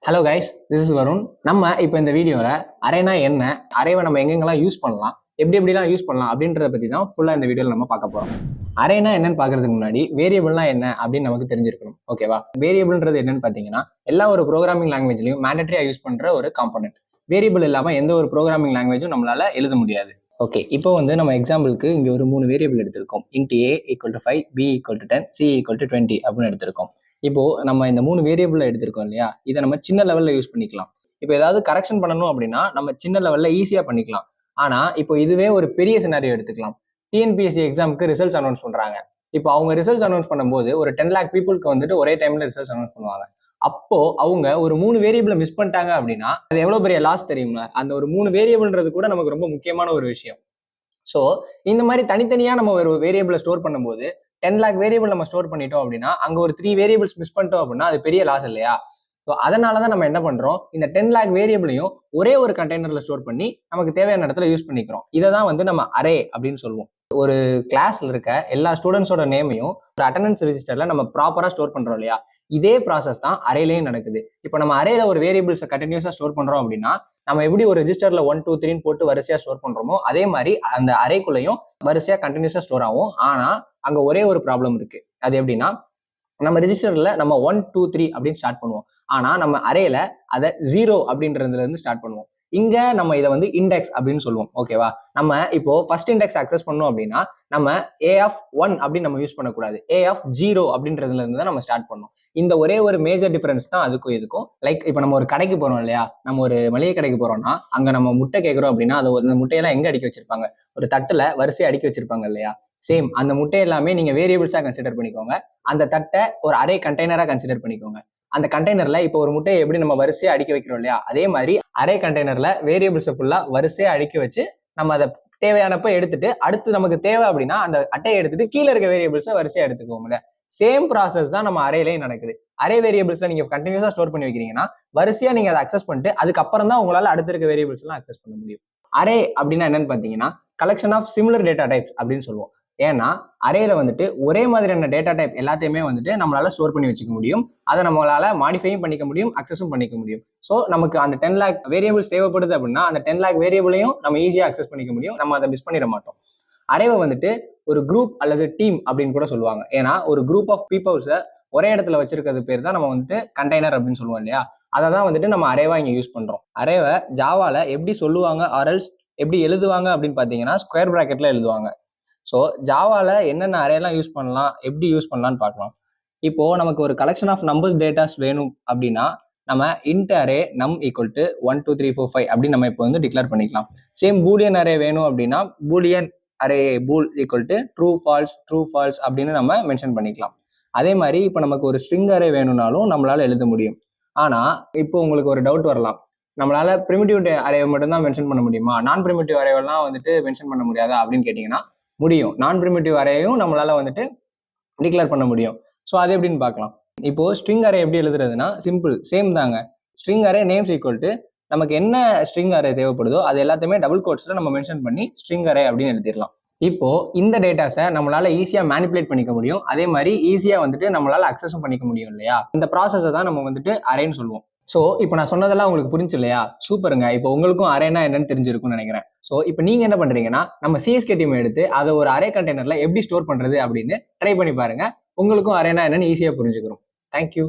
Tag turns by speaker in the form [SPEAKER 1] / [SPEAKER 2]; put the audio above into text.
[SPEAKER 1] Hello guys, this is Varun. நம்ம இப்போ இந்த வீடியோவில் அரேனா என்ன, அரேவை நம்ம எங்கெங்கெல்லாம் யூஸ் பண்ணலாம், எப்படி எப்படிலாம் யூஸ் பண்ணலாம் அப்படின்றத பற்றி தான் ஃபுல்லாக இந்த வீடியோவில் நம்ம பார்க்க போகிறோம். அரேனா என்னன்னு பார்க்கறதுக்கு முன்னாடி வேரியபிள்னா என்ன அப்படின்னு நமக்கு தெரிஞ்சிருக்கணும். ஓகேவா? வேரியபிள்ன்றது என்னன்னு பார்த்தீங்கன்னா எல்லா ஒரு ப்ரோக்ராமிங் லாங்குவேஜ்லையும் மேண்டட்டரியாக யூஸ் பண்ணுற ஒரு காம்பனன்ட். வேரியபிள் இல்லாமல் எந்த ஒரு ப்ரோக்ராமிங் லாங்குவேஜும் நம்மளால எழுத முடியாது. ஓகே, இப்போ வந்து நம்ம எக்ஸாம்பிளுக்கு இங்கே ஒரு 3 வேரியபிள் எடுத்திருக்கோம். Int a equal to 5, b equal to 10, c equal to 20 அப்படின்னு எடுத்திருக்கோம். இப்போ நம்ம இந்த 3 வேரியபிள் எடுத்திருக்கோம் இல்லையா, இதை நம்ம சின்ன லெவல்ல யூஸ் பண்ணிக்கலாம். இப்போ ஏதாவது கரெக்ஷன் பண்ணணும் அப்படின்னா நம்ம சின்ன லெவல்ல ஈஸியா பண்ணிக்கலாம். ஆனா இப்போ இதுவே ஒரு பெரிய சினாரியோ எடுத்துக்கலாம். டிஎன்பிஎஸ்சி எக்ஸாமுக்கு ரிசல்ட்ஸ் அனௌன்ஸ் பண்றாங்க. இப்போ அவங்க ரிசல்ட்ஸ் அனௌன்ஸ் பண்ணும்போது ஒரு 10 லேக் பீப்புளுக்கு வந்துட்டு ஒரே டைம்ல ரிசல்ட்ஸ் அனௌன்ஸ் பண்ணுவாங்க. அப்போ அவங்க ஒரு 3 வேரியபிளை மிஸ் பண்ணிட்டாங்க அப்படின்னா அது எவ்வளவு பெரிய லாஸ் தெரியுமா? அந்த ஒரு 3 வேரியபிள்ன்றது கூட நமக்கு ரொம்ப முக்கியமான ஒரு விஷயம். ஸோ இந்த மாதிரி தனித்தனியா நம்ம ஒரு வேரியபிளை ஸ்டோர் பண்ணும்போது 10 லேக் வேரியபிள் நம்ம ஸ்டோர் பண்ணிட்டோம் அப்படின்னா அங்க ஒரு 3 வேரியபிள்ஸ் மிஸ் பண்ணிட்டோம் அப்படின்னா அது பெரிய லாஸ் இல்லையா? ஸோ அதனாலதான் நம்ம என்ன பண்றோம், இந்த 10 லேக் வேரியபிளையும் ஒரே ஒரு கண்டெய்னர்ல ஸ்டோர் பண்ணி நமக்கு தேவையான இடத்துல யூஸ் பண்ணிக்கிறோம். இதை தான் வந்து நம்ம அரே அப்படின்னு சொல்லுவோம். ஒரு கிளாஸ்ல இருக்க எல்லா ஸ்டூடெண்ட்ஸோட நேமையும் ஒரு அட்டண்டன்ஸ் ரெஜிஸ்டர்ல நம்ம ப்ராப்பரா ஸ்டோர் பண்றோம் இல்லையா? இதே ப்ராசஸ் தான் அரேலையும் நடக்குது. இப்போ நம்ம அரேல ஒரு வேரியபிள்ஸை கண்டினியூஸா ஸ்டோர் பண்றோம் அப்படின்னா நம்ம எப்படி ஒரு ரெஜிஸ்டர்ல 1 2 3 போட்டு வரிசையா ஸ்டோர் பண்றோமோ அதே மாதிரி அந்த அரேக்குள்ளேயும் வரிசையா கண்டினியூஸா ஸ்டோர் ஆகும். ஆனா அங்க ஒரே ஒரு ப்ராப்ளம் இருக்கு. அது எப்படின்னா, நம்ம ரெஜிஸ்டர்ல நம்ம 1 2 3 அப்படின்னு ஸ்டார்ட் பண்ணுவோம். ஆனா நம்ம அரேல அதை 0 அப்படின்றதுல இருந்து ஸ்டார்ட் பண்ணுவோம். இங்க நம்ம இதை வந்து இண்டெக்ஸ் அப்படின்னு சொல்லுவோம். ஓகேவா? நம்ம இப்போ ஃபர்ஸ்ட் இண்டெக்ஸ் அக்சஸ் பண்ணோம் அப்படின்னா நம்ம a of 1 அப்படின்னு நம்ம யூஸ் பண்ணக்கூடாது. a of 0 அப்படின்றதுல இருந்து தான் நம்ம ஸ்டார்ட் பண்ணோம். இந்த ஒரே ஒரு மேஜர் டிஃபரன்ஸ் தான் அதுக்கும் இதுக்கும். லைக் இப்போ நம்ம ஒரு கடைக்கு போறோம் இல்லையா, நம்ம ஒரு மளிகை கடைக்கு போறோம்னா அங்க நம்ம முட்டை கேட்கிறோம் அப்படின்னா அது அந்த முட்டையெல்லாம் எங்க அடுக்கி வச்சிருப்பாங்க? ஒரு தட்டுல வரிசையா அடுக்கி வச்சிருப்பாங்க இல்லையா? சேம் அந்த முட்டை எல்லாமே நீங்க வேரியபிள்ஸா கன்சிடர் பண்ணிக்கோங்க. அந்த தட்டை ஒரு அரே கண்டெய்னரா கன்சிடர் பண்ணிக்கோங்க. அந்த கண்டெய்னர்ல இப்போ ஒரு முட்டையை எப்படி நம்ம வரிசையா அடுக்கி வைக்கிறோம் இல்லையா, அதே மாதிரி அரே கண்டெய்னர்ல வேரியபிள்ஸ் ஃபுல்லா வரிசையா அடுக்கி வச்சு நம்ம அதை தேவையானப்ப எடுத்துட்டு அடுத்து நமக்கு தேவை அப்படின்னா அந்த அட்டையை எடுத்துட்டு கீழே இருக்க வேரியபிள்ஸை வரிசையா எடுத்துக்கோங்க. சேம் ப்ராசஸ் தான் நம்ம அரேலையும் நடக்குது. அரே வேரியபிள்ஸ்ல நீங்க கண்டினியூஸா ஸ்டோர் பண்ணி வைக்கிறீங்கன்னா வரிசையா நீங்க அதை அக்சஸ் பண்ணிட்டு அதுக்கப்புறம் தான் உங்களால அடுத்த இருக்க வேரியபிள்ஸ் எல்லாம் அக்சஸ் பண்ண முடியும். அரே அப்படின்னா என்னன்னு பாத்தீங்கன்னா collection of similar data types அப்படின்னு சொல்லுவோம். ஏன்னா அரேல வந்துட்டு ஒரே மாதிரியான டேட்டா டைப் எல்லாத்தையுமே வந்துட்டு நம்மளால ஸ்டோர் பண்ணி வச்சுக்க முடியும். அதை நம்மளால மாடிஃபையும் பண்ணிக்க முடியும், அக்சஸும் பண்ணிக்க முடியும். ஸோ நமக்கு அந்த 10 லேக் வேரியபிள்ஸ் தேவைப்படுது அப்படின்னா அந்த 10 லேக் வேரியபிளையும் நம்ம ஈஸியா அக்சஸ் பண்ணிக்க முடியும். நம்ம அதை மிஸ் பண்ணிட மாட்டோம். அரேவை வந்துட்டு ஒரு குரூப் அல்லது டீம் அப்படின்னு கூட சொல்லுவாங்க. ஏன்னா ஒரு குரூப் ஆஃப் பீப்புள்ஸை ஒரே இடத்துல வச்சிருக்கிறது பேர் தான் நம்ம வந்துட்டு கண்டெய்னர் அப்படின்னு சொல்லுவோம் இல்லையா? அதை தான் வந்துட்டு நம்ம அரேவா இங்க யூஸ் பண்றோம். அரேவை ஜாவால எப்படி சொல்லுவாங்க ஆர்எல்ஸ் எப்படி எழுதுவாங்க அப்படின்னு பாத்தீங்கன்னா ஸ்கொயர் பிராக்கெட்ல எழுதுவாங்க. ஸோ ஜாவால என்னென்ன அரேலாம் யூஸ் பண்ணலாம், எப்படி யூஸ் பண்ணலாம்னு பார்க்கலாம். இப்போ நமக்கு ஒரு கலெக்ஷன் ஆஃப் நம்பர்ஸ் டேட்டாஸ் வேணும் அப்படின்னா நம்ம இன்ட் அரே நம் ஈக்குவல் டு 1 2 3 4 5 அப்படின்னு நம்ம இப்போ வந்து டிக்ளேர் பண்ணிக்கலாம். சேம் பூலியன் அரே வேணும் அப்படின்னா Boolean array pool equal to true falls அப்படின்னு நம்ம மென்ஷன் பண்ணிக்கலாம். அதே மாதிரி இப்போ நமக்கு ஒரு ஸ்ட்ரிங் அரே வேணும்னாலும் நம்மளால எழுத முடியும். ஆனா இப்போ உங்களுக்கு ஒரு டவுட் வரலாம், நம்மளால பிரிமிட்டிவ் அரே மட்டும் தான் மென்ஷன் பண்ண முடியுமா, நான் பிரிமிட்டிவ் அரேவெல்லாம் வந்துட்டு மென்ஷன் பண்ண முடியாதா அப்படின்னு கேட்டீங்கன்னா முடியும். நான் பிரிமிட்டிவ் அரேயும் நம்மளால வந்துட்டு டிக்ளேர் பண்ண முடியும். ஸோ அது எப்படின்னு பார்க்கலாம். இப்போ ஸ்ட்ரிங் அரே எப்படி எழுதுறதுன்னா சிம்பிள், சேம் தாங்க. String array names equal to நமக்கு என்ன ஸ்ட்ரிங் அரே தேவைப்படுதோ அது எல்லாத்தையுமே டபுள் கோட்ஸ்ல நம்ம மென்ஷன் பண்ணி ஸ்ட்ரிங் அரே அப்படின்னு எழுதிடலாம். இப்போ இந்த டேட்டாஸை நம்மளால ஈஸியா மேனிபுலேட் பண்ணிக்க முடியும். அதே மாதிரி ஈஸியா வந்துட்டு நம்மளால அக்சஸும் பண்ணிக்க முடியும் இல்லையா? இந்த ப்ராசஸை தான் நம்ம வந்துட்டு அரேன்னு சொல்லுவோம். ஸோ இப்போ நான் சொன்னதெல்லாம் உங்களுக்கு புரிஞ்சு இல்லையா? சூப்பருங்க. இப்போ உங்களுக்கும் அரேனா என்னன்னு தெரிஞ்சிருக்கும்னு நினைக்கிறேன். ஸோ இப்போ நீங்க என்ன பண்றீங்கன்னா நம்ம சிஎஸ்கே டீம் எடுத்து அதை ஒரு அரே கண்டெய்னர்ல எப்படி ஸ்டோர் பண்றது அப்படின்னு ட்ரை பண்ணி பாருங்க. உங்களுக்கும் அரேனா என்னன்னு ஈஸியா புரிஞ்சுக்கிறோம். தேங்க்யூ.